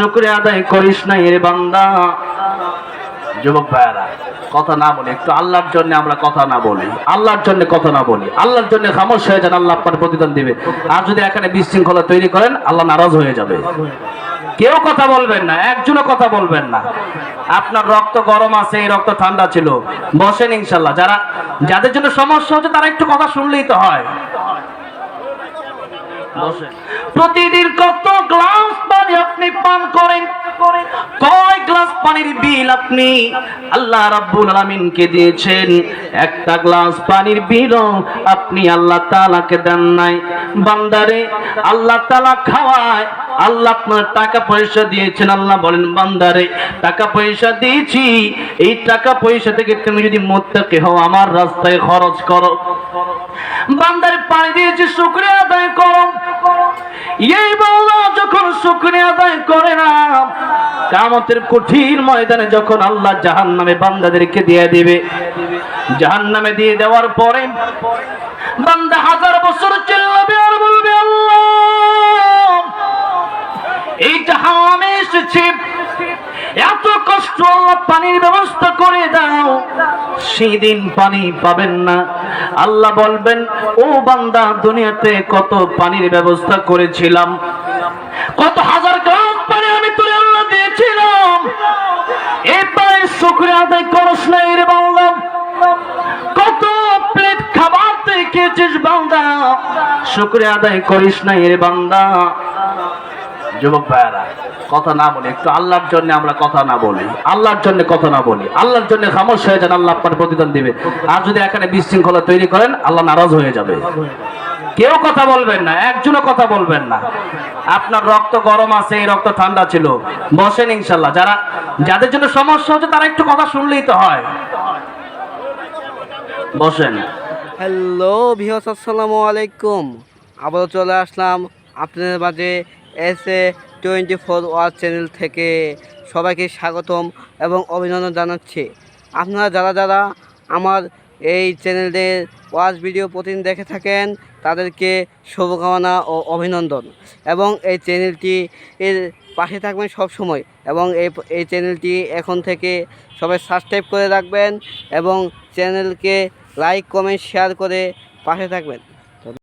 শুকরিয়া আদায় করিস না এর বান্দা। যুবক ভাইয়ারা, কথা না বলি, একটু আল্লাহর জন্য আমরা কথা না বলি, আল্লাহর জন্য কথা না বলি, আল্লাহর জন্য খামোশ হয়ে যান, আল্লাহ আপনার প্রতিদান দিবে। আর যদি এখানে বিশৃঙ্খলা তৈরি করেন, আল্লাহ নারাজ হয়ে যাবে। কেউ কথা বলবেন না, একজনও কথা বলবেন না। আপনার রক্ত গরম আছে, এই রক্ত ঠান্ডা ছিল, বসেন ইনশাল্লাহ। যাদের জন্য সমস্যা হচ্ছে তারা একটু কথা শুনলেই তো হয়। প্রতিদিন কত গ্লাস পানি আপনি পান করেন? কয় গ্লাস পানির বিল আপনি আল্লাহ রাব্বুল আলামিনকে দিয়েছেন? একটা গ্লাস পানির বিল আপনি আল্লাহ তাআলাকে দেন নাই। বান্দারে আল্লাহ তাআলা খাওয়ায়, আল্লাহ আপনার টাকা পয়সা দিয়েছেন, আল্লাহ বলেন বান্দারে টাকা পয়সা দিয়েছি, এই টাকা পয়সা থেকে তুমি যদি মুত্তাকি হও আমার রাস্তায় খরচ করো। বান্দারে পানি দিয়েছি, শুকরিয়া আদায় করো। এই বান্দা যখন শুকরিয়া আদায় করে না, কিয়ামতের কঠিন ময়দানে যখন আল্লাহ জাহান্নামে বান্দাদেরকে দিয়ে দিবে, জাহান্নামে দিয়ে দেওয়ার পরে বান্দা হাজার বছর চিল্লাবে আর বলবে আল্লাহ এই জাহান্নামে এসেছি, এত কষ্ট, আল্লাহ পানির ব্যবস্থা করে দাও। সেদিন পানি পাবেন না। আল্লাহ বলবেন ও বান্দা দুনিয়াতে কত পানির ব্যবস্থা করেছিলাম, কত হাজার গ্লাস পানি আমি তোরে আল্লাহ দিয়েছিলাম, এই পানির শুকরিয়া আদায় করস না রে বান্দা। কত প্লেট খাবার তুই খেয়েছিস বান্দা, শুকরিয়া আদায় করিস না রে বান্দা। যুবক ভাইয়ারা, কথা না বলি, একটু আল্লাহর জন্য আমরা কথা না বলি, আল্লাহর জন্য কথা না বলি, আল্লাহর জন্য খামোশ হয়ে যান, আল্লাহ আপনার প্রতিদান দিবে। আর যদি এখানে বিশৃঙ্খলা তৈরি করেন, আল্লাহ নারাজ হয়ে যাবে। কেউ কথা বলবেন না, একজনও কথা বলবেন না। আপনার রক্ত গরম আছে, এই রক্ত ঠান্ডা ছিল, বসেন ইনশাল্লাহ। যাদের জন্য সমস্যা হচ্ছে তারা একটু কথা শুনলেই তো হয়, বসেন। হ্যালো ভিউয়ার্স, আসসালামু আলাইকুম। আবারও চলে আসলাম আপনাদের মাঝে SA24 ওয়াচ চ্যানেল থেকে। সবাইকে স্বাগতম এবং অভিনন্দন জানাচ্ছি। আপনারা যারা আমার এই চ্যানেলের ওয়াচ ভিডিও প্রতিদিন দেখে থাকেন তাদেরকে শুভকামনা ও অভিনন্দন, এবং এই চ্যানেলটি এর পাশে থাকবেন সব সময়, এবং এই চ্যানেলটি এখন থেকে সবাই সাবস্ক্রাইব করে রাখবেন এবং চ্যানেলকে লাইক কমেন্ট শেয়ার করে পাশে থাকবেন।